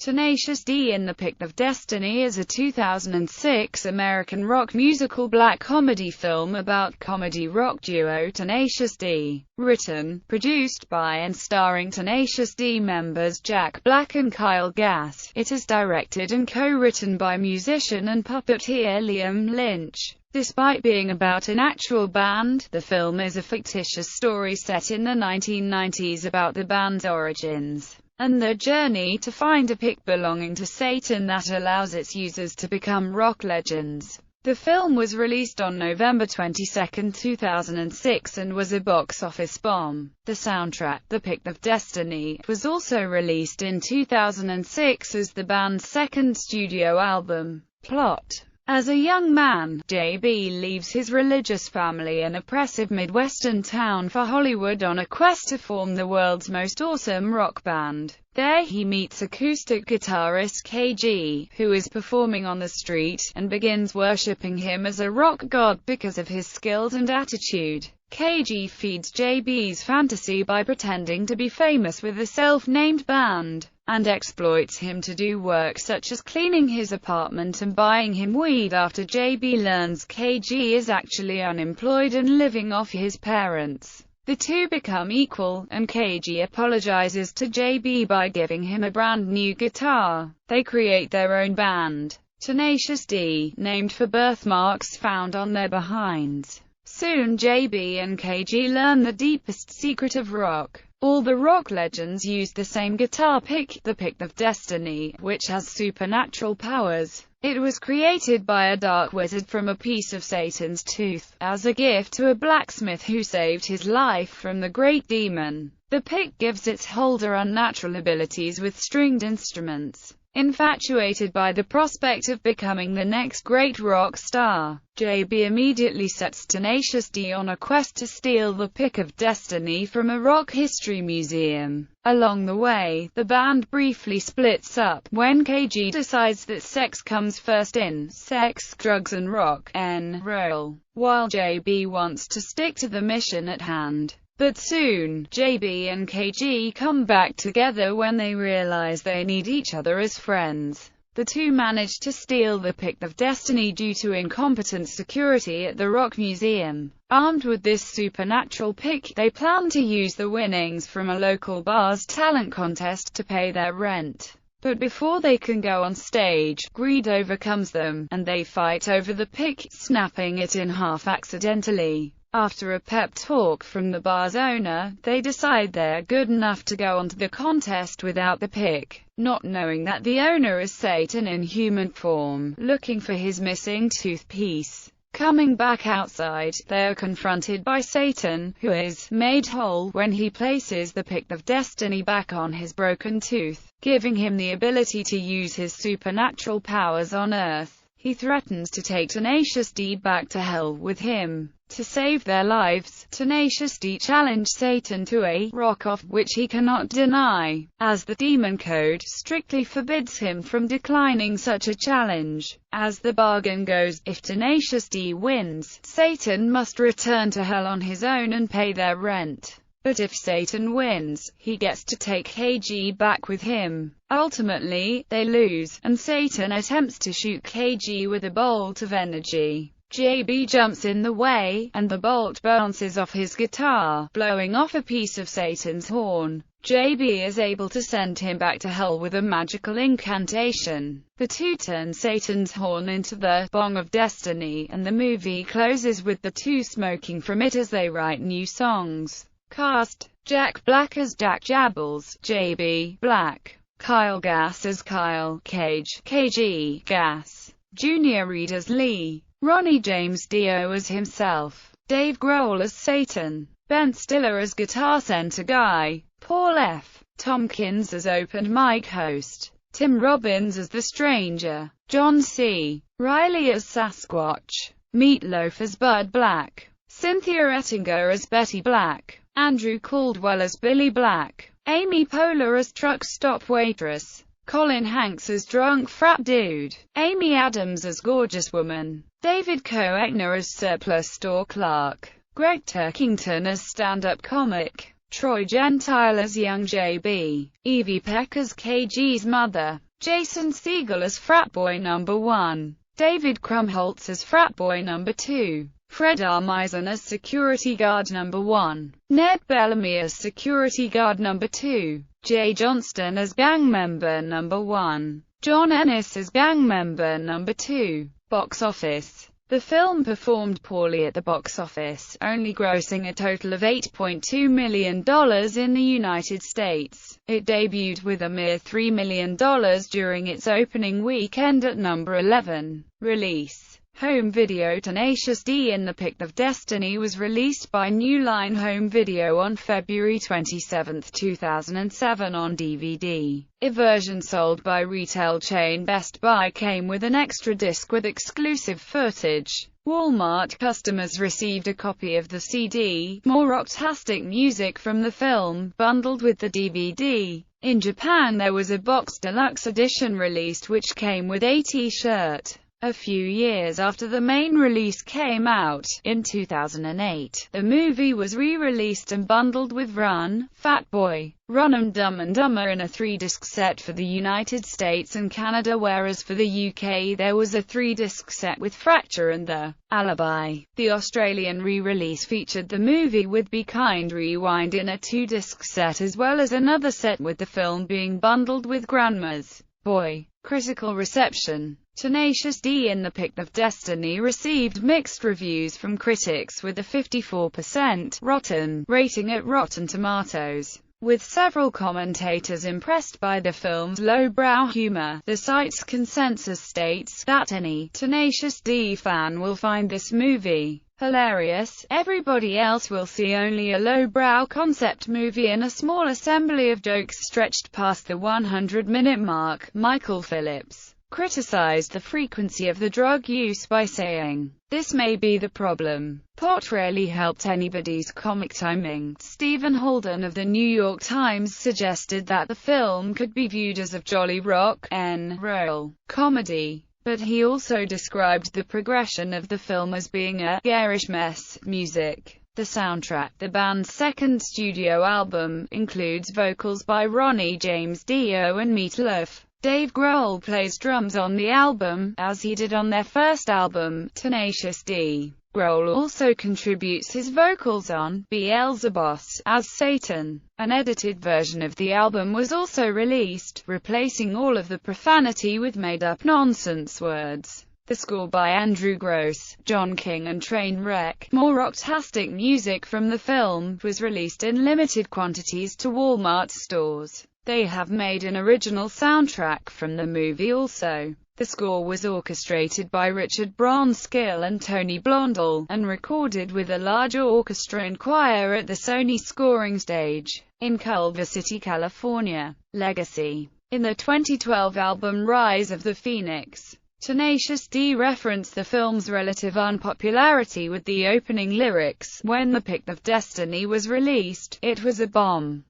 Tenacious D in the Pick of Destiny is a 2006 American rock musical black comedy film about comedy rock duo Tenacious D. Written, produced by and starring Tenacious D members Jack Black and Kyle Gass. It is directed and co-written by musician and puppeteer Liam Lynch. Despite being about an actual band, the film is a fictitious story set in the 1990s about the band's origins and their journey to find a pick belonging to Satan that allows its users to become rock legends. The film was released on November 22, 2006 and was a box office bomb. The soundtrack, The Pick of Destiny, was also released in 2006 as the band's second studio album. Plot: as a young man, J.B. leaves his religious family and oppressive Midwestern town for Hollywood on a quest to form the world's most awesome rock band. There he meets acoustic guitarist KG, who is performing on the street, and begins worshipping him as a rock god because of his skills and attitude. KG feeds JB's fantasy by pretending to be famous with a self-named band, and exploits him to do work such as cleaning his apartment and buying him weed after JB learns KG is actually unemployed and living off his parents. The two become equal, and KG apologizes to JB by giving him a brand new guitar. They create their own band, Tenacious D, named for birthmarks found on their behinds. Soon JB and KG learn the deepest secret of rock. All the rock legends use the same guitar pick, the Pick of Destiny, which has supernatural powers. It was created by a dark wizard from a piece of Satan's tooth, as a gift to a blacksmith who saved his life from the great demon. The pick gives its holder unnatural abilities with stringed instruments. Infatuated by the prospect of becoming the next great rock star, JB immediately sets Tenacious D on a quest to steal the Pick of Destiny from a rock history museum. Along the way, the band briefly splits up, when KG decides that sex comes first in sex, drugs and rock and roll, while JB wants to stick to the mission at hand. But soon, JB and KG come back together when they realize they need each other as friends. The two manage to steal the Pick of Destiny due to incompetent security at the Rock Museum. Armed with this supernatural pick, they plan to use the winnings from a local bar's talent contest to pay their rent. But before they can go on stage, greed overcomes them, and they fight over the pick, snapping it in half accidentally. After a pep talk from the bar's owner, they decide they're good enough to go onto the contest without the pick, not knowing that the owner is Satan in human form, looking for his missing tooth piece. Coming back outside, they are confronted by Satan, who is made whole when he places the Pick of Destiny back on his broken tooth, giving him the ability to use his supernatural powers on Earth. He threatens to take Tenacious D back to hell with him. To save their lives, Tenacious D challenge Satan to a rock-off, which he cannot deny, as the demon code strictly forbids him from declining such a challenge. As the bargain goes, if Tenacious D wins, Satan must return to hell on his own and pay their rent. But if Satan wins, he gets to take KG back with him. Ultimately, they lose, and Satan attempts to shoot KG with a bolt of energy. JB jumps in the way, and the bolt bounces off his guitar, blowing off a piece of Satan's horn. JB is able to send him back to hell with a magical incantation. The two turn Satan's horn into the Bong of Destiny, and the movie closes with the two smoking from it as they write new songs. Cast: Jack Black as Jack Jabbles, JB Black; Kyle Gass as Kyle Cage, KG Gass; Junior Reed as Lee; Ronnie James Dio as himself; Dave Grohl as Satan; Ben Stiller as Guitar Center Guy; Paul F. Tompkins as open mic host; Tim Robbins as The Stranger; John C. Reilly as Sasquatch; Meatloaf as Bud Black; Cynthia Ettinger as Betty Black; Andrew Caldwell as Billy Black; Amy Poehler as Truck Stop Waitress; Colin Hanks as Drunk Frat Dude; Amy Adams as Gorgeous Woman; David Koechner as Surplus Store Clerk; Greg Turkington as Stand-Up Comic; Troy Gentile as Young JB; Evie Peck as KG's mother; Jason Segel as Frat Boy Number 1, David Krumholtz as Frat Boy Number 2, Fred Armisen as Security Guard Number 1, Ned Bellamy as Security Guard Number 2, Jay Johnston as Gang Member Number 1, John Ennis as Gang Member Number 2. Box office. The film performed poorly at the box office, only grossing a total of $8.2 million in the United States. It debuted with a mere $3 million during its opening weekend at number 11. Release. Home video. Tenacious D in the Pick of Destiny was released by New Line Home Video on February 27, 2007 on DVD. A version sold by retail chain Best Buy came with an extra disc with exclusive footage. Walmart customers received a copy of the CD, more rocktastic music from the film, bundled with the DVD. In Japan there was a box deluxe edition released which came with a t-shirt. A few years after the main release came out, in 2008, the movie was re-released and bundled with Run, Fat Boy, Run and Dumber in a 3-disc set for the United States and Canada, whereas for the UK there was a 3-disc set with Fracture and The Alibi. The Australian re-release featured the movie with Be Kind Rewind in a 2-disc set as well as another set with the film being bundled with Grandma's Boy. Critical reception. Tenacious D in the Pick of Destiny received mixed reviews from critics with a 54% Rotten rating at Rotten Tomatoes. With several commentators impressed by the film's lowbrow humor, the site's consensus states that any Tenacious D fan will find this movie hilarious. Everybody else will see only a lowbrow concept movie and a small assembly of jokes stretched past the 100-minute mark. Michael Phillips criticized the frequency of the drug use by saying, "This may be the problem. Pot rarely helped anybody's comic timing." Stephen Holden of the New York Times suggested that the film could be viewed as a jolly rock and roll comedy, but he also described the progression of the film as being a garish mess. Music. The soundtrack, the band's second studio album, includes vocals by Ronnie James Dio and Meat Loaf. Dave Grohl plays drums on the album, as he did on their first album, Tenacious D. Grohl also contributes his vocals on Beelzebub as Satan. An edited version of the album was also released, replacing all of the profanity with made-up nonsense words. The score by Andrew Gross, John King and Trainwreck, more rocktastic music from the film, was released in limited quantities to Walmart stores. They have made an original soundtrack from the movie also. The score was orchestrated by Richard Bronskill and Tony Blondell, and recorded with a larger orchestra and choir at the Sony Scoring Stage, in Culver City, California. Legacy. In the 2012 album Rise of the Phoenix, Tenacious D referenced the film's relative unpopularity with the opening lyrics, "When the Pick of Destiny was released, it was a bomb."